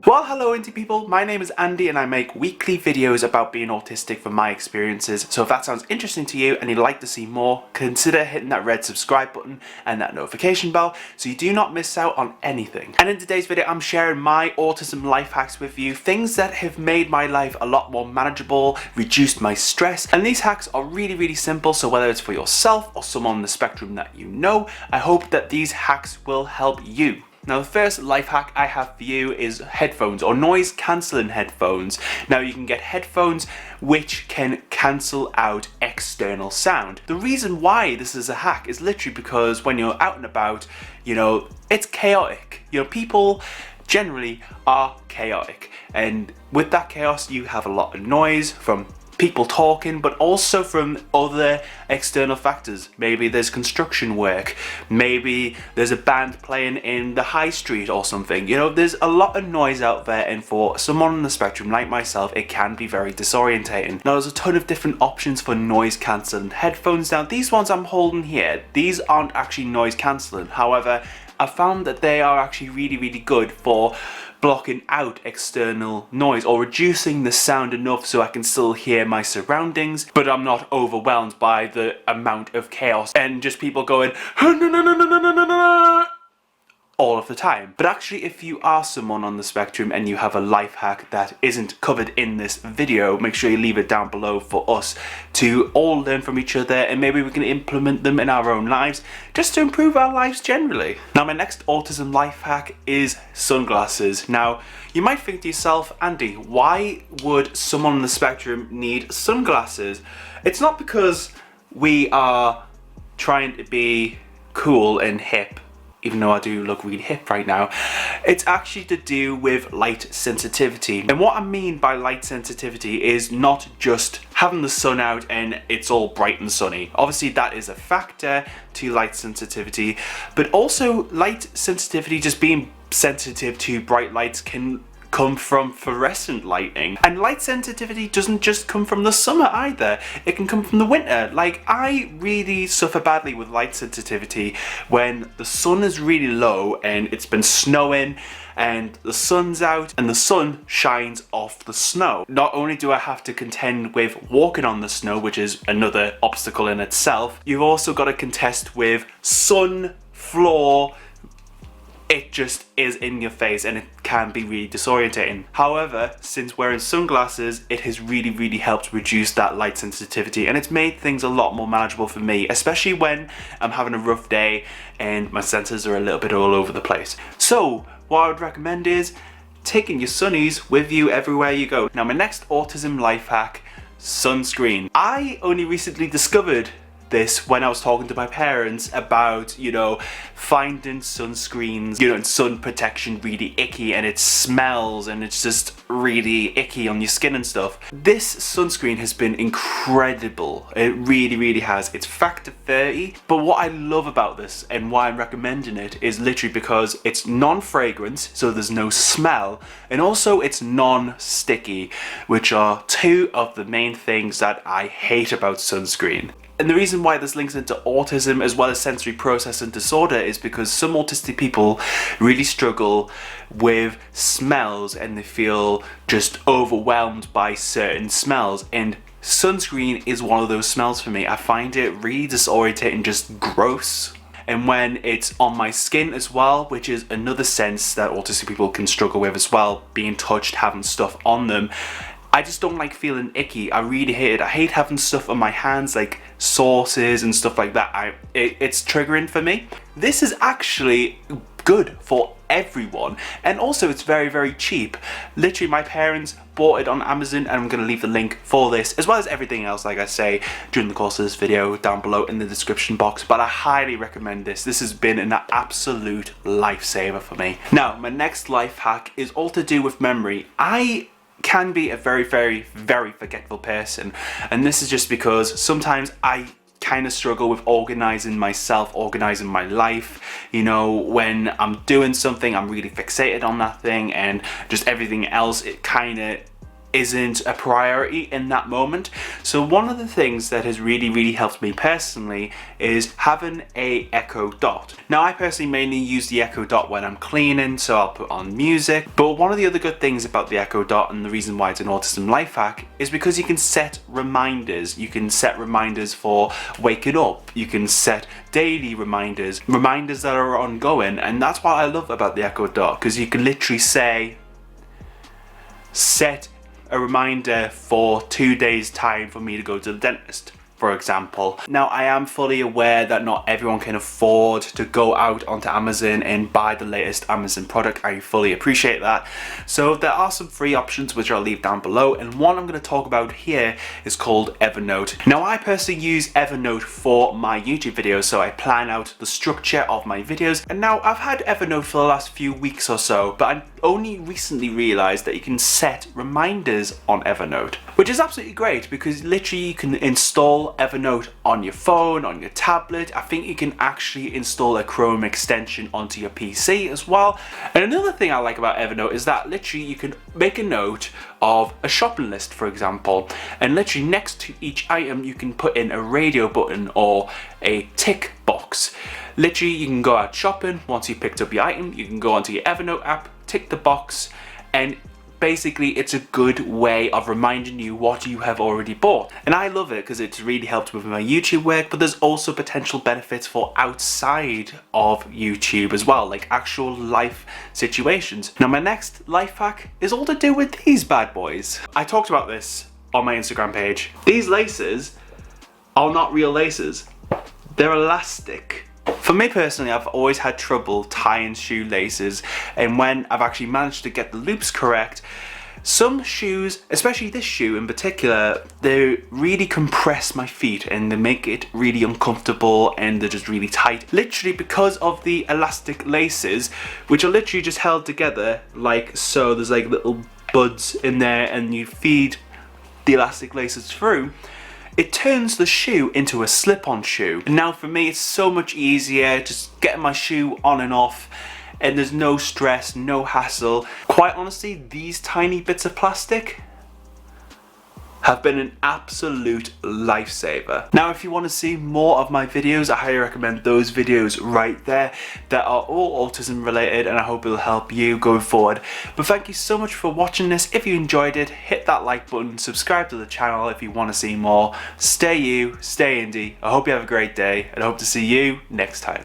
Well, hello indie people, my name is Andy and I make weekly videos about being autistic from my experiences. So if that sounds interesting to you and you'd like to see more, consider hitting that red subscribe button and that notification bell so you do not miss out on anything. And in today's video I'm sharing my autism life hacks with you, things that have made my life a lot more manageable, reduced my stress, and these hacks are really simple, so whether it's for yourself or someone on the spectrum that you know, I hope that these hacks will help you. Now the first life hack I have for you is headphones or noise cancelling headphones. Now you can get headphones which can cancel out external sound. The reason why this is a hack is literally because when you're out and about, it's chaotic. People generally are chaotic, and with that chaos you have a lot of noise from people talking, but also from other external factors. Maybe there's construction work, maybe there's a band playing in the high street or something. There's a lot of noise out there, and for someone on the spectrum like myself, it can be very disorientating. Now there's a ton of different options for noise cancelling headphones. Now these ones I'm holding here, these aren't actually noise cancelling. However, I found that they are actually really good for blocking out external noise or reducing the sound enough so I can still hear my surroundings, but I'm not overwhelmed by the amount of chaos and just people going all of the time. But actually, if you are someone on the spectrum and you have a life hack that isn't covered in this video, make sure you leave it down below for us to all learn from each other, and maybe we can implement them in our own lives just to improve our lives generally. Now my next autism life hack is sunglasses. Now you might think to yourself, Andy, why would someone on the spectrum need sunglasses? It's not because we are trying to be cool and hip, even though I do look really hip right now. It's actually to do with light sensitivity. And what I mean by light sensitivity is not just having the sun out and it's all bright and sunny. Obviously that is a factor to light sensitivity, but also light sensitivity, just being sensitive to bright lights, can come from fluorescent lighting. And light sensitivity doesn't just come from the summer either, it can come from the winter. Like, I really suffer badly with light sensitivity when the sun is really low and it's been snowing and the sun's out and the sun shines off the snow. Not only do I have to contend with walking on the snow, which is another obstacle in itself, you've also got to contest with sun, floor. It just is in your face and it can be really disorientating. However, since wearing sunglasses, it has really helped reduce that light sensitivity, and it's made things a lot more manageable for me, especially when I'm having a rough day and my senses are a little bit all over the place. So what I would recommend is taking your sunnies with you everywhere you go. Now my next autism life hack, sunscreen. I only recently discovered this when I was talking to my parents about, finding sunscreens, and sun protection really icky, and it smells and it's just really icky on your skin and stuff. This sunscreen has been incredible. It really has. It's factor 30, but what I love about this and why I'm recommending it is literally because it's non-fragrance, so there's no smell, and also it's non-sticky, which are two of the main things that I hate about sunscreen. And the reason why this links into autism as well as sensory processing disorder is because some autistic people really struggle with smells and they feel just overwhelmed by certain smells, and sunscreen is one of those smells for me. I find it really disorientating, just gross. And when it's on my skin as well, which is another sense that autistic people can struggle with as well, being touched, having stuff on them, I just don't like feeling icky. I really hate it. I hate having stuff on my hands, like sauces and stuff like that. It's triggering for me. This is actually good for everyone, and also it's very cheap. Literally my parents bought it on Amazon, and I'm going to leave the link for this as well as everything else, like I say, during the course of this video down below in the description box. But I highly recommend this. This has been an absolute lifesaver for me. Now my next life hack is all to do with memory. I can be a very forgetful person, and this is just because sometimes I kind of struggle with organizing myself, organizing my life. When I'm doing something, I'm really fixated on that thing, and just everything else, it kind of isn't a priority in that moment. So one of the things that has really helped me personally is having a Echo Dot. Now I personally mainly use the Echo Dot when I'm cleaning, so I'll put on music. But one of the other good things about the Echo Dot, and the reason why it's an autism life hack, is because you can set reminders. You can set reminders for waking up. You can set daily reminders that are ongoing, and that's what I love about the Echo Dot, because you can literally say, set a reminder for 2 days time for me to go to the dentist, for example. Now I am fully aware that not everyone can afford to go out onto Amazon and buy the latest Amazon product. I fully appreciate that. So there are some free options which I'll leave down below, and one I'm going to talk about here is called Evernote. Now I personally use Evernote for my YouTube videos, so I plan out the structure of my videos, and now I've had Evernote for the last few weeks or so, but I only recently realized that you can set reminders on Evernote, which is absolutely great because literally you can install Evernote on your phone, on your tablet. I think you can actually install a Chrome extension onto your PC as well. And another thing I like about Evernote is that literally you can make a note of a shopping list, for example, and literally next to each item you can put in a radio button or a tick box. Literally you can go out shopping. Once you picked up your item, you can go onto your Evernote app, tick the box, and basically it's a good way of reminding you what you have already bought. And I love it because it's really helped with my YouTube work, but there's also potential benefits for outside of YouTube as well, like actual life situations. Now my next life hack is all to do with these bad boys. I talked about this on my Instagram page. These laces are not real laces. They're elastic. For me personally, I've always had trouble tying shoelaces, and when I've actually managed to get the loops correct, some shoes, especially this shoe in particular, they really compress my feet and they make it really uncomfortable, and they're just really tight. Literally because of the elastic laces, which are literally just held together like so. There's like little buds in there and you feed the elastic laces through. It turns the shoe into a slip-on shoe. And now for me, it's so much easier just getting my shoe on and off, and there's no stress, no hassle. Quite honestly, these tiny bits of plastic have been an absolute lifesaver. Now if you want to see more of my videos, I highly recommend those videos right there that are all autism related, and I hope it'll help you going forward. But thank you so much for watching this. If you enjoyed it, hit that like button, subscribe to the channel if you want to see more. Stay you, stay indie. I hope you have a great day, and I hope to see you next time.